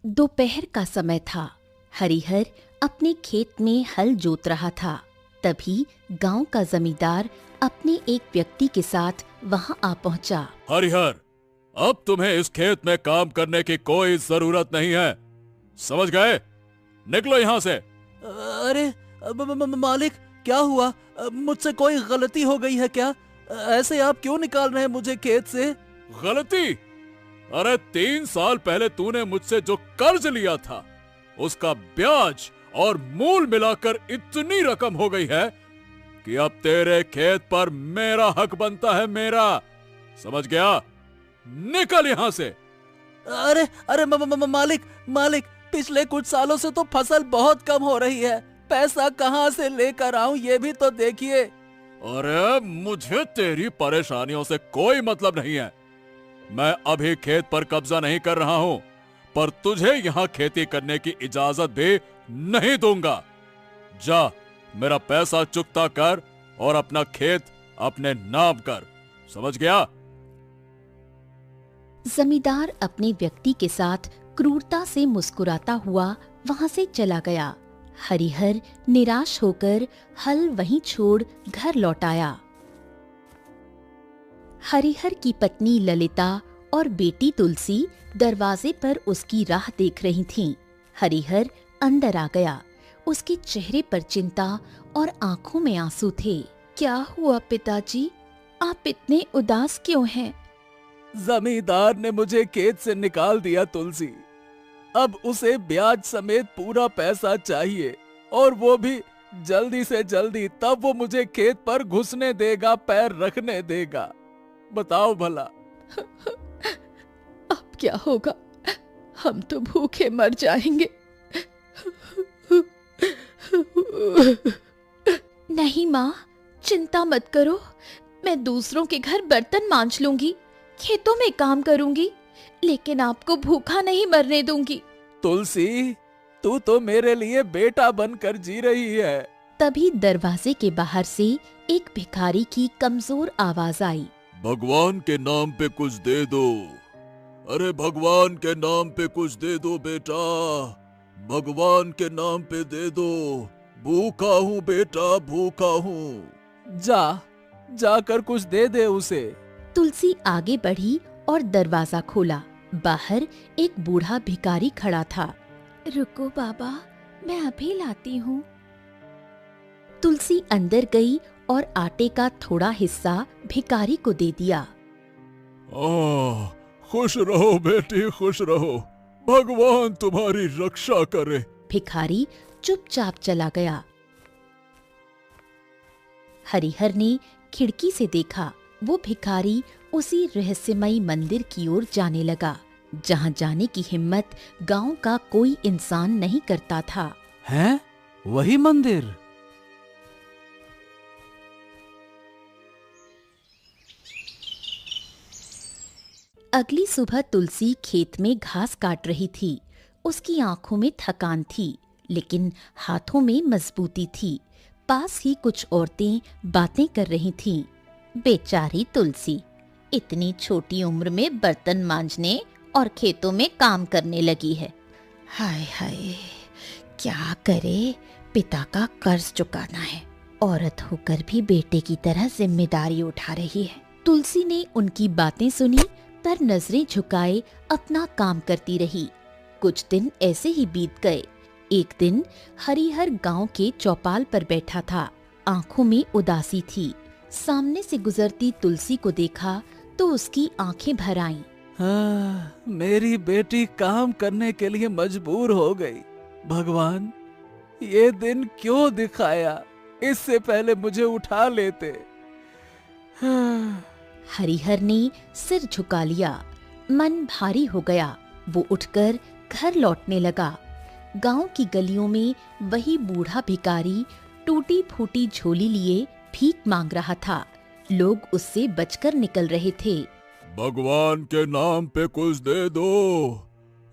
दोपहर का समय था। हरिहर अपने खेत में हल जोत रहा था। तभी गांव का जमींदार अपने एक व्यक्ति के साथ वहां आ पहुंचा। हरिहर, अब तुम्हें इस खेत में काम करने की कोई जरूरत नहीं है, समझ गए? निकलो यहाँ से। अरे मालिक, क्या हुआ? मुझसे कोई गलती हो गई है क्या? ऐसे आप क्यों निकाल रहे हैं मुझे खेत से? गलती? अरे 3 साल पहले तूने मुझसे जो कर्ज लिया था उसका ब्याज और मूल मिलाकर इतनी रकम हो गई है कि अब तेरे खेत पर मेरा हक बनता है, मेरा। समझ गया? निकल यहाँ से। अरे अरे मालिक मालिक, पिछले कुछ सालों से तो फसल बहुत कम हो रही है। पैसा कहाँ से लेकर आऊं ये भी तो देखिए। अरे मुझे तेरी परेशानियों से कोई मतलब नहीं है। मैं अभी खेत पर कब्जा नहीं कर रहा हूँ, पर तुझे यहाँ खेती करने की इजाजत भी नहीं दूंगा। जा, मेरा पैसा चुकता कर और अपना खेत अपने नाम कर। समझ गया? जमींदार अपने व्यक्ति के साथ क्रूरता से मुस्कुराता हुआ वहां से चला गया। हरिहर निराश होकर हल वहीं छोड़ घर लौट आया। हरिहर की पत्नी ललिता और बेटी तुलसी दरवाजे पर उसकी राह देख रही थीं। हरिहर अंदर आ गया। उसके चेहरे पर चिंता और आंखों में आंसू थे। क्या हुआ पिताजी? आप इतने उदास क्यों हैं? जमींदार ने मुझे खेत से निकाल दिया तुलसी। अब उसे ब्याज समेत पूरा पैसा चाहिए, और वो भी जल्दी से जल्दी। तब वो मुझे खेत पर घुसने देगा, पैर रखने देगा। बताओ भला। अब क्या होगा? हम तो भूखे मर जाएंगे। नहीं माँ, चिंता मत करो। मैं दूसरों के घर बर्तन मांज लूंगी, खेतों में काम करूंगी, लेकिन आपको भूखा नहीं मरने दूंगी। तुलसी, तू तो मेरे लिए बेटा बनकर जी रही है। तभी दरवाजे के बाहर से एक भिखारी की कमजोर आवाज आई। भगवान के नाम पे कुछ दे दो। अरे भगवान के नाम पे कुछ दे दो बेटा, भगवान के नाम पे दे दो। भूखा हूँ बेटा, भूखा हूँ। जाकर कुछ दे दे उसे। तुलसी आगे बढ़ी और दरवाजा खोला। बाहर एक बूढ़ा भिखारी खड़ा था। रुको बाबा, मैं अभी लाती हूँ। तुलसी अंदर गई और आटे का थोड़ा हिस्सा भिखारी को दे दिया। खुश रहो बेटी, खुश रहो। भगवान तुम्हारी रक्षा करे। भिखारी चुपचाप चला गया। हरिहर ने खिड़की से देखा। वो भिखारी उसी रहस्यमयी मंदिर की ओर जाने लगा, जहां जाने की हिम्मत गांव का कोई इंसान नहीं करता था। हैं? वही मंदिर? अगली सुबह तुलसी खेत में घास काट रही थी। उसकी आंखों में थकान थी, लेकिन हाथों में मजबूती थी। पास ही कुछ औरतें बातें कर रही थीं। बेचारी तुलसी इतनी छोटी उम्र में बर्तन मांजने और खेतों में काम करने लगी है। हाय हाय, क्या करे, पिता का कर्ज चुकाना है। औरत होकर भी बेटे की तरह जिम्मेदारी उठा रही है। तुलसी ने उनकी बातें सुनी, पर नजरें झुकाए अपना काम करती रही। कुछ दिन ऐसे ही बीत गए। एक दिन हरिहर गांव के चौपाल पर बैठा था। आंखों में उदासी थी। सामने से गुजरती तुलसी को देखा तो उसकी आंखें भर आईं। हाँ, मेरी बेटी काम करने के लिए मजबूर हो गई। भगवान, ये दिन क्यों दिखाया? इससे पहले मुझे उठा लेते। हाँ। हरिहर ने सिर झुका लिया। मन भारी हो गया। वो उठकर घर लौटने लगा। गांव की गलियों में वही बूढ़ा भिखारी टूटी फूटी झोली लिए भीख मांग रहा था। लोग उससे बचकर निकल रहे थे। भगवान के नाम पे कुछ दे दो।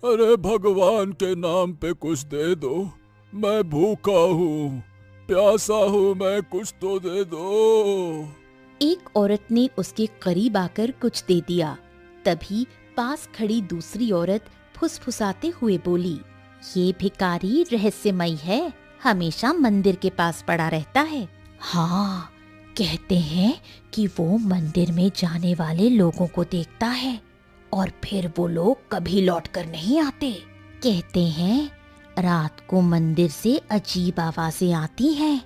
अरे भगवान के नाम पे कुछ दे दो। मैं भूखा हूँ, प्यासा हूँ, मैं कुछ तो दे दो। एक औरत ने उसके करीब आकर कुछ दे दिया। तभी पास खड़ी दूसरी औरत फुसफुसाते हुए बोली, ये भिखारी रहस्यमय है, हमेशा मंदिर के पास पड़ा रहता है। हाँ, कहते हैं कि वो मंदिर में जाने वाले लोगों को देखता है और फिर वो लोग कभी लौट कर नहीं आते। कहते हैं रात को मंदिर से अजीब आवाजें आती हैं,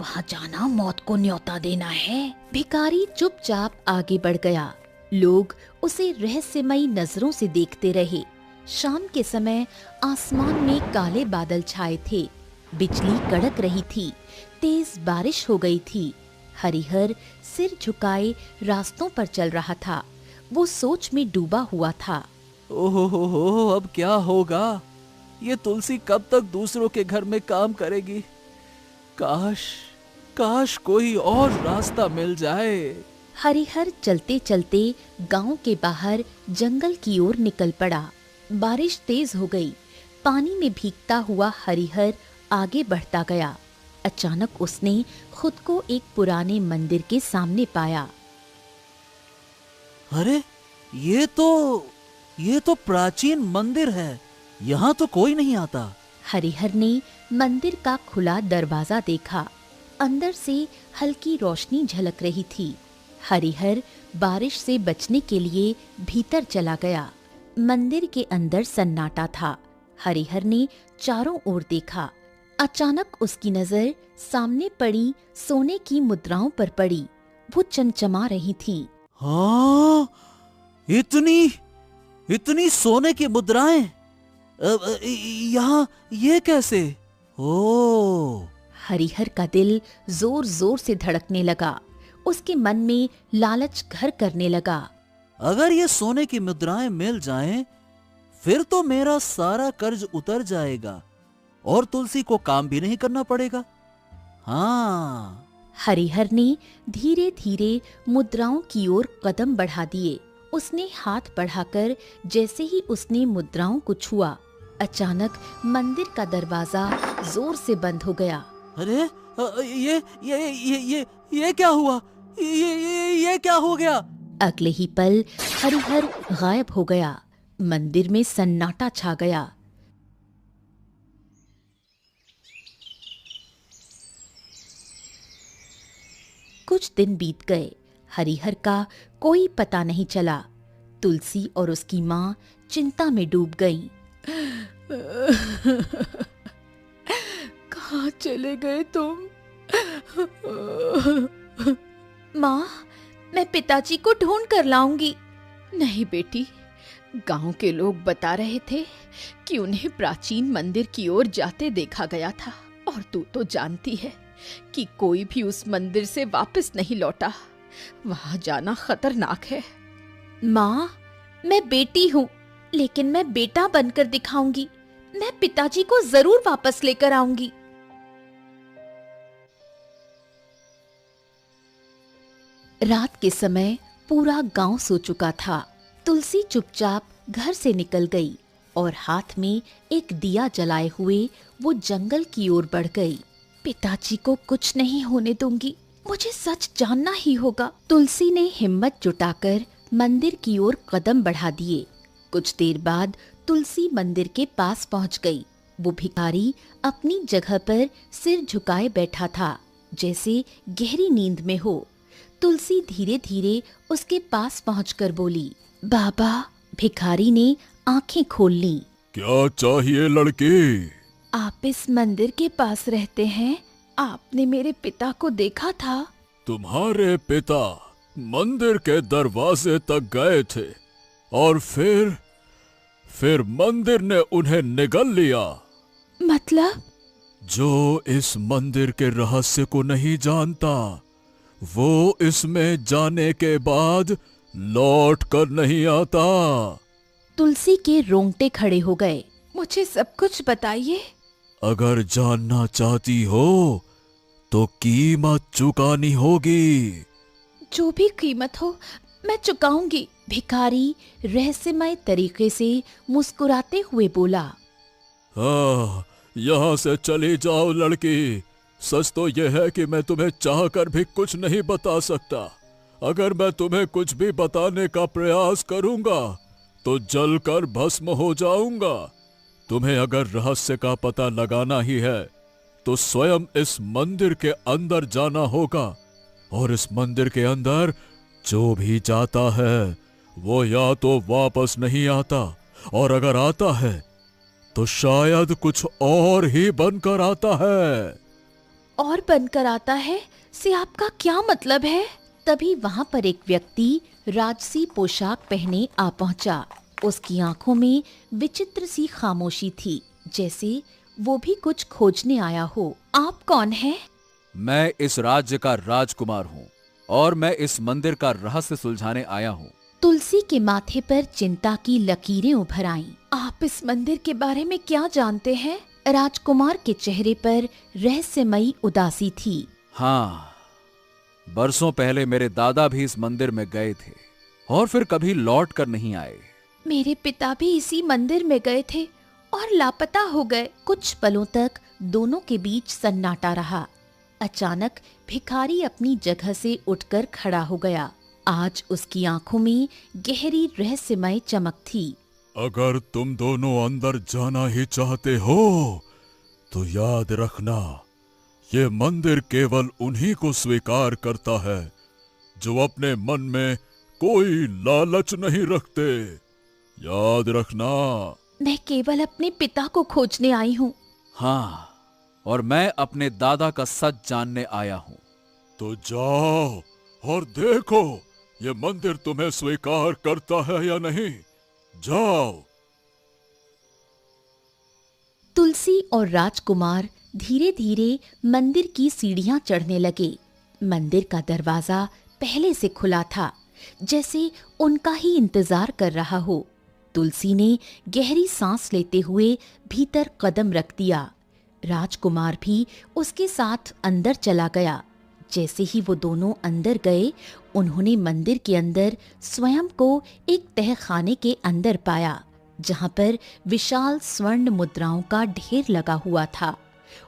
वहाँ जाना मौत को न्योता देना है। भिखारी चुपचाप आगे बढ़ गया। लोग उसे रहस्यमयी नजरों से देखते रहे। शाम के समय आसमान में काले बादल छाए थे, बिजली कड़क रही थी, तेज बारिश हो गई थी। हरिहर सिर झुकाए रास्तों पर चल रहा था। वो सोच में डूबा हुआ था। ओहो, अब क्या होगा? ये तुलसी कब तक दूसरों के घर में काम करेगी? काश कोई और रास्ता मिल जाए। हरिहर चलते चलते गांव के बाहर जंगल की ओर निकल पड़ा। बारिश तेज हो गई। पानी में भीगता हुआ हरिहर आगे बढ़ता गया। अचानक उसने खुद को एक पुराने मंदिर के सामने पाया। अरे, ये तो प्राचीन मंदिर है। यहाँ तो कोई नहीं आता। हरिहर ने मंदिर का खुला दरवाजा देखा। अंदर से हल्की रोशनी झलक रही थी। हरिहर बारिश से बचने के लिए भीतर चला गया। मंदिर के अंदर सन्नाटा था। हरिहर ने चारों ओर देखा। अचानक उसकी नजर सामने पड़ी सोने की मुद्राओं पर पड़ी। वो चमचमा रही थी। हाँ, इतनी सोने की मुद्राएं यहाँ ये कैसे? ओ! हरिहर का दिल जोर जोर से धड़कने लगा। उसके मन में लालच घर करने लगा। अगर ये सोने की मुद्राएं मिल जाएं, फिर तो मेरा सारा कर्ज उतर जाएगा और तुलसी को काम भी नहीं करना पड़ेगा। हाँ। हरिहर ने धीरे धीरे मुद्राओं की ओर कदम बढ़ा दिए। उसने हाथ बढ़ाकर जैसे ही उसने मुद्राओं को छुआ, अचानक मंदिर का दरवाजा जोर से बंद हो गया। अरे, ये क्या हुआ? ये क्या हो गया? अगले ही पल हरिहर गायब हो गया। मंदिर में सन्नाटा छा गया। कुछ दिन बीत गए। हरिहर का कोई पता नहीं चला। तुलसी और उसकी माँ चिंता में डूब गईं। कहाँ चले गए तुम? माँ, मैं पिताजी को ढूंढ कर लाऊंगी। नहीं बेटी, गांव के लोग बता रहे थे कि उन्हें प्राचीन मंदिर की ओर जाते देखा गया था, और तू तो जानती है कि कोई भी उस मंदिर से वापस नहीं लौटा। वहां जाना खतरनाक है। माँ, मैं बेटी हूँ, लेकिन मैं बेटा बनकर दिखाऊंगी। मैं पिताजी को जरूर वापस लेकर आऊंगी। रात के समय पूरा गांव सो चुका था। तुलसी चुपचाप घर से निकल गई और हाथ में एक दिया जलाए हुए वो जंगल की ओर बढ़ गई। पिताजी को कुछ नहीं होने दूंगी, मुझे सच जानना ही होगा। तुलसी ने हिम्मत जुटाकर मंदिर की ओर कदम बढ़ा दिए। कुछ देर बाद तुलसी मंदिर के पास पहुंच गई। वो भिखारी अपनी जगह पर सिर झुकाए बैठा था, जैसे गहरी नींद में हो। तुलसी धीरे धीरे उसके पास पहुंचकर बोली, बाबा। भिखारी ने आंखें खोल लीं। क्या चाहिए लड़की? आप इस मंदिर के पास रहते हैं? आपने मेरे पिता को देखा था? तुम्हारे पिता मंदिर के दरवाजे तक गए थे और फिर मंदिर ने उन्हें निगल लिया। मतलब? जो इस मंदिर के रहस्य को नहीं जानता, वो इसमें जाने के बाद लौट कर नहीं आता। तुलसी के रोंगटे खड़े हो गए। मुझे सब कुछ बताइए। अगर जानना चाहती हो तो कीमत चुकानी होगी। जो भी कीमत हो मैं चुकाऊंगी। भिखारी रहस्यमय तरीके से मुस्कुराते हुए बोला। हाँ, यहाँ से चली जाओ लड़की। सच तो यह है कि मैं तुम्हें चाहकर भी कुछ नहीं बता सकता। अगर मैं तुम्हें कुछ भी बताने का प्रयास करूंगा तो जलकर भस्म हो जाऊंगा। तुम्हें अगर रहस्य का पता लगाना ही है तो स्वयं इस मंदिर के अंदर जाना होगा, और इस मंदिर के अंदर जो भी जाता है वो या तो वापस नहीं आता, और अगर आता है तो शायद कुछ और ही बनकर आता है। और बनकर आता है से आपका क्या मतलब है? तभी वहां पर एक व्यक्ति राजसी पोशाक पहने आ पहुंचा। उसकी आंखों में विचित्र सी खामोशी थी, जैसे वो भी कुछ खोजने आया हो। आप कौन हैं? मैं इस राज्य का राजकुमार हूँ और मैं इस मंदिर का रहस्य सुलझाने आया हूँ। तुलसी के माथे पर चिंता की लकीरें उभर आईं। आप इस मंदिर के बारे में क्या जानते हैं? राजकुमार के चेहरे पर रहस्यमयी उदासी थी। हाँ, बरसों पहले मेरे दादा भी इस मंदिर में गए थे और फिर कभी लौट कर नहीं आए। मेरे पिता भी इसी मंदिर में गए थे और लापता हो गए। कुछ पलों तक दोनों के बीच सन्नाटा रहा। अचानक भिखारी अपनी जगह से उठकर खड़ा हो गया। आज उसकी आंखों में गहरी रहस्यमय चमक थी। अगर तुम दोनों अंदर जाना ही चाहते हो तो याद रखना, ये मंदिर केवल उन्हीं को स्वीकार करता है जो अपने मन में कोई लालच नहीं रखते। याद रखना। मैं केवल अपने पिता को खोजने आई हूँ। हाँ, और मैं अपने दादा का सच जानने आया हूँ। तो जाओ और देखो ये मंदिर तुम्हें स्वीकार करता है या नहीं। जाओ। तुलसी और राजकुमार धीरे धीरे मंदिर की सीढ़ियां चढ़ने लगे। मंदिर का दरवाजा पहले से खुला था, जैसे उनका ही इंतजार कर रहा हो। तुलसी ने गहरी सांस लेते हुए भीतर कदम रख दिया। राजकुमार भी उसके साथ अंदर चला गया। जैसे ही वो दोनों अंदर गए, उन्होंने मंदिर के अंदर स्वयं को एक तहखाने के अंदर पाया, जहां पर विशाल स्वर्ण मुद्राओं का ढेर लगा हुआ था।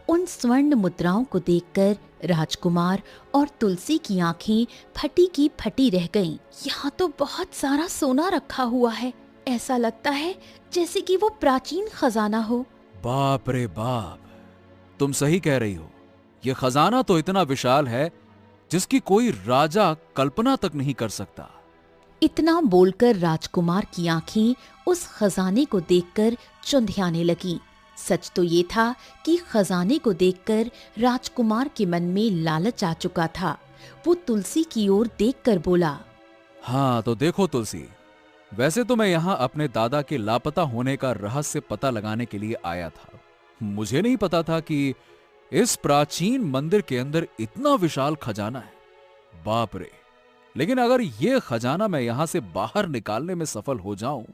उन स्वर्ण मुद्राओं को देखकर राजकुमार और तुलसी की आंखें फटी की फटी रह गईं। यहाँ तो बहुत सारा सोना रखा हुआ है। ऐसा लगता है जैसे कि वो प्राचीन खजाना हो। बाप रे बाप, तुम सही कह रही हो। यह खजाना तो इतना विशाल है जिसकी कोई राजा कल्पना तक नहीं कर सकता। इतना बोलकर राजकुमार की आंखें उस खजाने को देखकर चुंधियाने लगीं। सच तो ये था कि खजाने को देखकर राजकुमार के मन में लालच आ चुका था। वो तुलसी की ओर देखकर बोला, हाँ तो देखो तुलसी, वैसे तो मैं यहाँ अपने दादा के लापता होने का रहस्य पता लगाने के लिए आया था। मुझे नहीं पता था कि इस प्राचीन मंदिर के अंदर इतना विशाल खजाना है। बाप रे! लेकिन अगर यह खजाना मैं यहां से बाहर निकालने में सफल हो जाऊं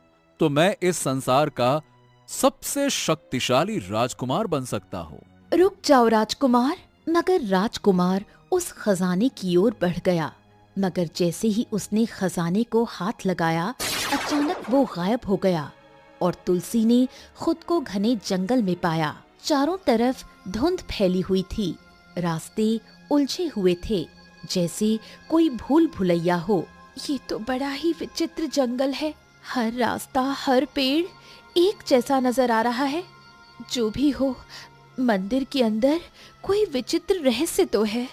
तो मैं इस संसार का सबसे शक्तिशाली राजकुमार बन सकता हूं। रुक जाओ राजकुमार। मगर राजकुमार उस खजाने की ओर बढ़ गया, मगर जैसे ही उसने खजाने को हाथ लगाया, अचानक वो गायब हो गया और तुलसी ने खुद को घने जंगल में पाया। चारों तरफ धुंध फैली हुई थी। रास्ते उलझे हुए थे, जैसे कोई भूल भुलैया हो। ये तो बड़ा ही विचित्र जंगल है। हर रास्ता, हर पेड़ एक जैसा नजर आ रहा है। जो भी हो, मंदिर के अंदर कोई विचित्र रहस्य तो है।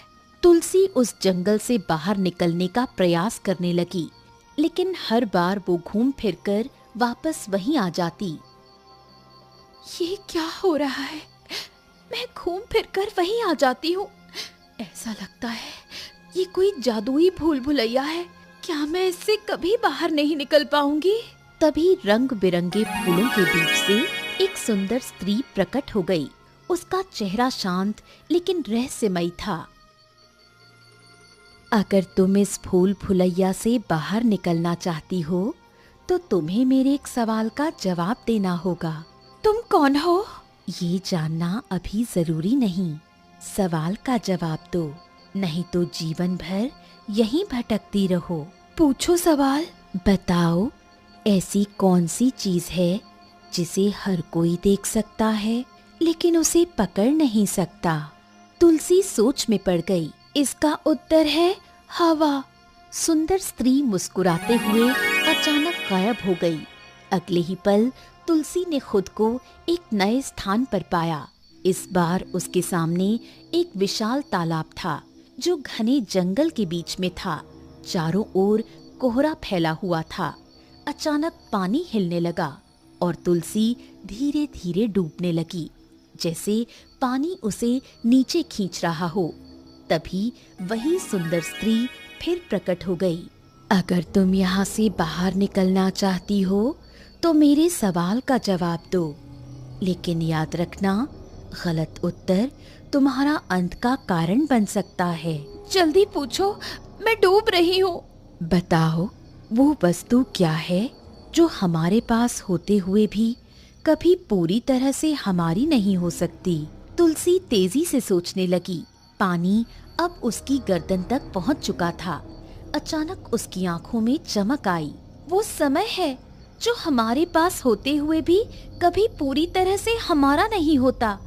तुलसी उस जंगल से बाहर निकलने का प्रयास करने लगी, लेकिन हर बार वो घूम फिरकर वापस वहीं आ जाती। ये क्या हो रहा है? मैं घूम फिरकर वहीं आ जाती हूँ। ऐसा लगता है ये कोई जादुई भूल भुलैया है। क्या मैं इससे कभी बाहर नहीं निकल पाऊंगी? तभी रंग बिरंगे फूलों के बीच से एक सुंदर स्त्री प्रकट हो गई। उसका चेहरा शांत लेकिन रहस्यमयी था। अगर तुम इस भूल भुलैया से बाहर निकलना चाहती हो तो तुम्हें मेरे एक सवाल का जवाब देना होगा। तुम कौन हो? ये जानना अभी जरूरी नहीं। सवाल का जवाब दो, नहीं तो जीवन भर यहीं भटकती रहो। पूछो सवाल। बताओ, ऐसी कौन सी चीज है जिसे हर कोई देख सकता है लेकिन उसे पकड़ नहीं सकता? तुलसी सोच में पड़ गई। इसका उत्तर है हवा। सुंदर स्त्री मुस्कुराते हुए अचानक गायब हो गई। अगले ही पल तुलसी ने खुद को एक नए स्थान पर पाया। इस बार उसके सामने एक विशाल तालाब था जो घने जंगल के बीच में था। चारों ओर कोहरा फैला हुआ था। अचानक पानी हिलने लगा और तुलसी धीरे धीरे डूबने लगी, जैसे पानी उसे नीचे खींच रहा हो। तभी वही सुंदर स्त्री फिर प्रकट हो गई। अगर तुम यहाँ से बाहर निकलना चाहती हो तो मेरे सवाल का जवाब दो, लेकिन याद रखना, गलत उत्तर तुम्हारा अंत का कारण बन सकता है। जल्दी पूछो, मैं डूब रही हूँ। बताओ, वो वस्तु क्या है जो हमारे पास होते हुए भी कभी पूरी तरह से हमारी नहीं हो सकती? तुलसी तेजी से सोचने लगी। पानी अब उसकी गर्दन तक पहुंच चुका था। अचानक उसकी आंखों में चमक आई। वो समय है जो हमारे पास होते हुए भी कभी पूरी तरह से हमारा नहीं होता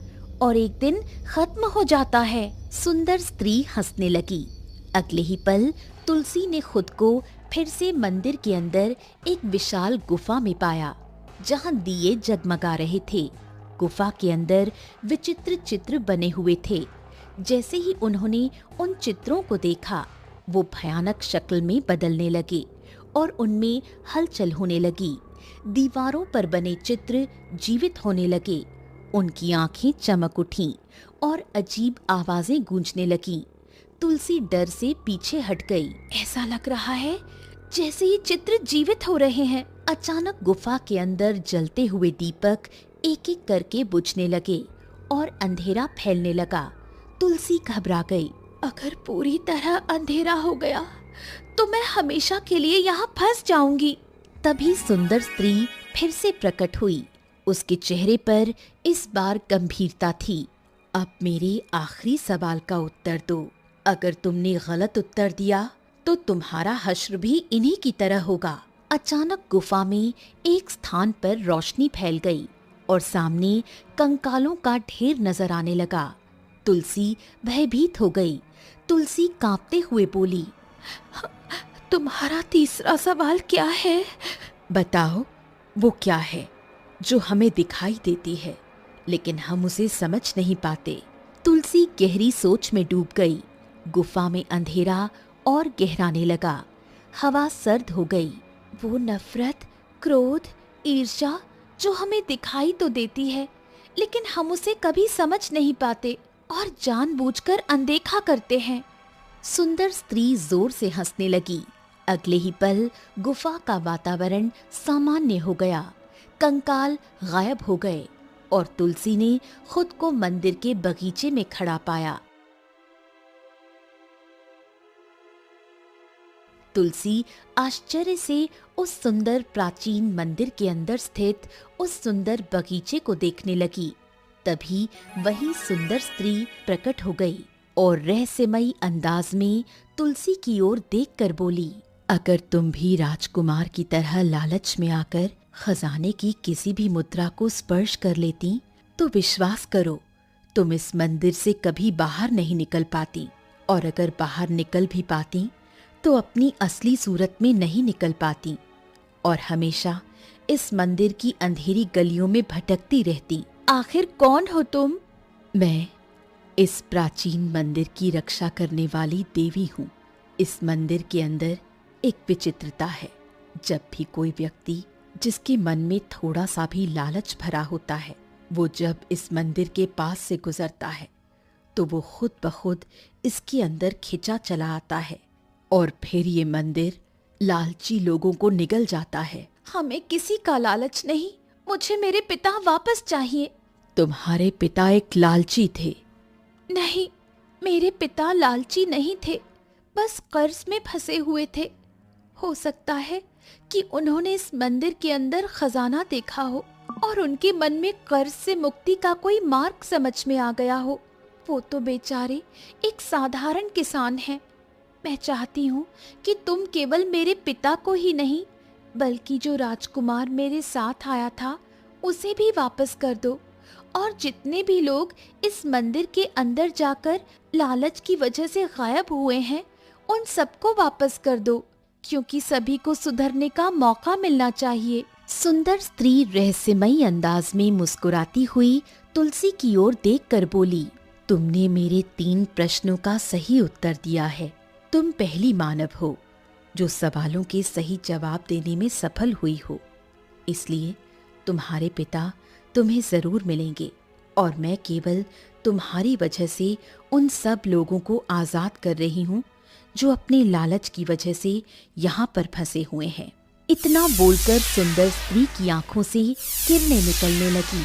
और एक दिन खत्म हो जाता है। सुंदर स्त्री हंसने लगी। अगले ही पल तुलसी ने खुद को फिर से मंदिर के अंदर एक विशाल गुफा में पाया, जहां दिए जगमगा रहे थे। गुफा के अंदर विचित्र चित्र बने हुए थे। जैसे ही उन्होंने उन चित्रों को देखा, वो भयानक शक्ल में बदलने लगे और उनमें हलचल होने लगी। दीवारों पर बने चित्र जीवित होने लगे। उनकी आंखें चमक उठीं और अजीब आवाजें गूंजने लगीं। तुलसी डर से पीछे हट गई। ऐसा लग रहा है जैसे ये चित्र जीवित हो रहे हैं। अचानक गुफा के अंदर जलते हुए दीपक एक एक करके बुझने लगे और अंधेरा फैलने लगा। तुलसी घबरा गई। अगर पूरी तरह अंधेरा हो गया तो मैं हमेशा के लिए यहाँ फंस जाऊंगी। तभी सुंदर स्त्री फिर से प्रकट हुई। उसके चेहरे पर इस बार गंभीरता थी। अब मेरे आखिरी सवाल का उत्तर दो। अगर तुमने गलत उत्तर दिया तो तुम्हारा हश्र भी इन्हीं की तरह होगा। अचानक गुफा में एक स्थान पर रोशनी फैल गई और सामने कंकालों का ढेर नजर आने लगा। तुलसी भयभीत हो गई। तुलसी कांपते हुए बोली, तुम्हारा तीसरा सवाल क्या है? बताओ, वो क्या है जो हमें दिखाई देती है लेकिन हम उसे समझ नहीं पाते? तुलसी गहरी सोच में डूब गई। गुफा में अंधेरा और गहराने लगा। हवा सर्द हो गई। वो नफरत, क्रोध, ईर्ष्या जो हमें दिखाई तो देती है लेकिन हम उसे कभी समझ नहीं पाते और जानबूझकर अनदेखा करते हैं। सुंदर स्त्री जोर से हंसने लगी। अगले ही पल गुफा का वातावरण सामान्य हो गया। कंकाल गायब हो गए और तुलसी ने खुद को मंदिर के बगीचे में खड़ा पाया। तुलसी आश्चर्य से उस सुंदर प्राचीन मंदिर के अंदर स्थित उस सुंदर बगीचे को देखने लगी। तभी वही सुंदर स्त्री प्रकट हो गई और रहस्यमयी अंदाज में तुलसी की ओर देखकर बोली, अगर तुम भी राजकुमार की तरह लालच में आकर खजाने की किसी भी मुद्रा को स्पर्श कर लेती तो विश्वास करो, तुम इस मंदिर से कभी बाहर नहीं निकल पाती, और अगर बाहर निकल भी पाती तो अपनी असली सूरत में नहीं निकल पाती और हमेशा इस मंदिर की अंधेरी गलियों में भटकती रहती। आखिर कौन हो तुम? मैं इस प्राचीन मंदिर की रक्षा करने वाली देवी हूँ। इस मंदिर के अंदर एक विचित्रता है। जब भी कोई व्यक्ति जिसके मन में थोड़ा सा भी लालच भरा होता है, वो जब इस मंदिर के पास से गुजरता है तो वो खुद ब खुद इसके अंदर खिंचा चला आता है और फिर ये मंदिर लालची लोगों को निगल जाता है। हमें किसी का लालच नहीं, मुझे मेरे पिता वापस चाहिए। तुम्हारे पिता एक लालची थे? नहीं, मेरे पिता लालची नहीं थे, बस कर्ज में फंसे हुए थे। हो सकता है कि उन्होंने इस मंदिर के अंदर खजाना देखा हो और उनके मन में कर्ज से मुक्ति का कोई मार्ग समझ में आ गया हो। वो तो बेचारे एक साधारण किसान हैं। मैं चाहती हूँ कि तुम केवल मेरे पिता को ही नहीं बल्कि जो राजकुमार मेरे साथ आया था उसे भी वापस कर दो, और जितने भी लोग इस मंदिर के अंदर जाकर लालच की वजह से गायब हुए हैं उन सबको वापस कर दो, क्योंकि सभी को सुधरने का मौका मिलना चाहिए। सुंदर स्त्री रहस्यमयी अंदाज में मुस्कुराती हुई तुलसी की ओर देखकर बोली, तुमने मेरे 3 प्रश्नों का सही उत्तर दिया है। तुम पहली मानव हो जो सवालों के सही जवाब देने में सफल हुई हो, इसलिए तुम्हारे पिता तुम्हें जरूर मिलेंगे और मैं केवल तुम्हारी वजह से उन सब लोगों को आजाद कर रही हूँ जो अपने लालच की वजह से यहाँ पर फंसे हुए हैं। इतना बोलकर सुंदर स्त्री की आंखों से किरणें निकलने लगी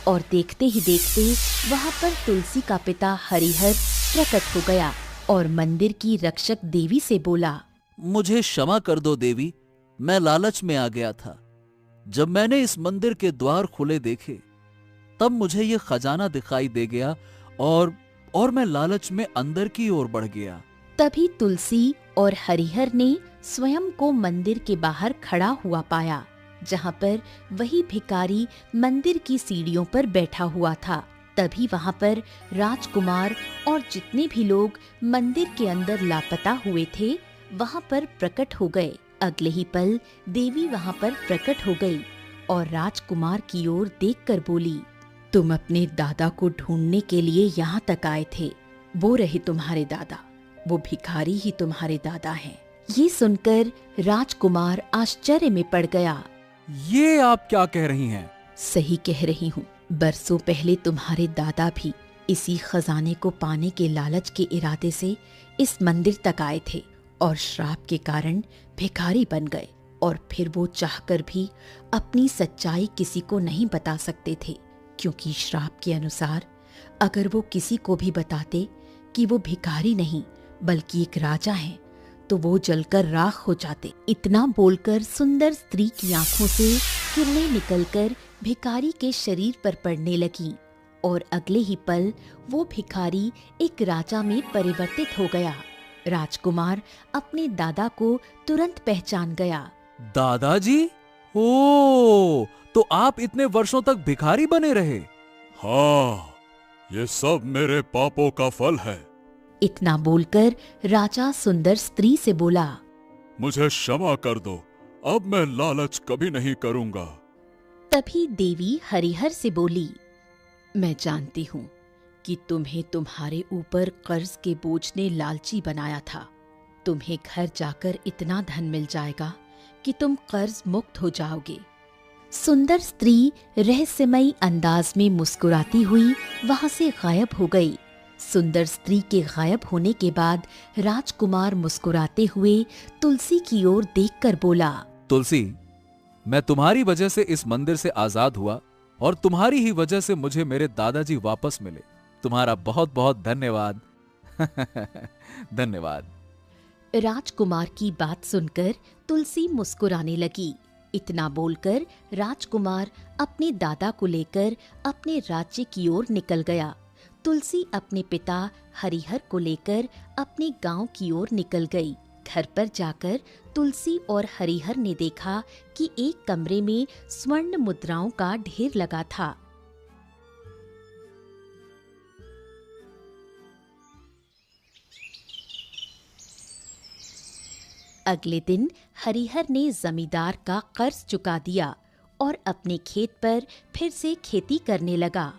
और देखते ही देखते वहाँ पर तुलसी का पिता हरिहर प्रकट हो गया और मंदिर की रक्षक देवी से बोला, मुझे क्षमा कर दो देवी, मैं लालच में आ गया था। जब मैंने इस मंदिर के द्वार खुले देखे तब मुझे ये खजाना दिखाई दे गया और मैं लालच में अंदर की ओर बढ़ गया। तभी तुलसी और हरिहर ने स्वयं को मंदिर के बाहर खड़ा हुआ पाया, जहाँ पर वही भिखारी मंदिर की सीढ़ियों पर बैठा हुआ था। तभी वहाँ पर राजकुमार और जितने भी लोग मंदिर के अंदर लापता हुए थे वहाँ पर प्रकट हो गए। अगले ही पल देवी वहाँ पर प्रकट हो गई और राजकुमार की ओर देखकर बोली, तुम अपने दादा को ढूंढने के लिए यहाँ तक आए थे। वो रहे तुम्हारे दादा, वो भिखारी ही तुम्हारे दादा हैं। ये सुनकर राजकुमार आश्चर्य में पड़ गया। ये आप क्या कह रही हैं? सही कह रही हूँ। बरसों पहले तुम्हारे दादा भी इसी खजाने को पाने के लालच के इरादे से इस मंदिर तक आए थे और श्राप के कारण भिखारी बन गए और फिर वो चाहकर भी अपनी सच्चाई किसी को नहीं बता सकते थे, क्योंकि श्राप के अनुसार अगर वो किसी को भी बताते कि वो भिखारी नहीं बल्कि एक राजा हैं, तो वो जलकर राख हो जाते। इतना बोलकर सुंदर स्त्री की आंखों से किरणें निकलकर भिखारी के शरीर पर पड़ने लगीं और अगले ही पल वो भिखारी एक राजा में परिवर्तित हो गया। राजकुमार अपने दादा को तुरंत पहचान गया। दादाजी? ओ, तो आप इतने वर्षों तक भिखारी बने रहे? हाँ, ये सब मेरे पापों का फल है। इतना बोलकर राजा सुंदर स्त्री से बोला, मुझे क्षमा कर दो, अब मैं लालच कभी नहीं करूंगा। तभी देवी हरिहर से बोली, मैं जानती हूँ कि तुम्हें तुम्हारे ऊपर कर्ज के बोझ ने लालची बनाया था। तुम्हें घर जाकर इतना धन मिल जाएगा कि तुम कर्ज मुक्त हो जाओगे। सुंदर स्त्री रहस्यमयी अंदाज में मुस्कुराती हुई वहां से गायब हो गई। सुंदर स्त्री के गायब होने के बाद राजकुमार मुस्कुराते हुए तुलसी की ओर देखकर बोला, तुलसी, मैं तुम्हारी वजह से इस मंदिर से आजाद हुआ और तुम्हारी ही वजह से मुझे मेरे दादाजी वापस मिले। तुम्हारा बहुत बहुत धन्यवाद। धन्यवाद। राजकुमार की बात सुनकर तुलसी मुस्कुराने लगी। इतना बोलकर राजकुमार अपने दादा को लेकर अपने राज्य की ओर निकल गया। तुलसी अपने पिता हरिहर को लेकर अपने गांव की ओर निकल गई। घर पर जाकर तुलसी और हरिहर ने देखा कि एक कमरे में स्वर्ण मुद्राओं का ढेर लगा था। अगले दिन हरिहर ने जमींदार का कर्ज चुका दिया और अपने खेत पर फिर से खेती करने लगा।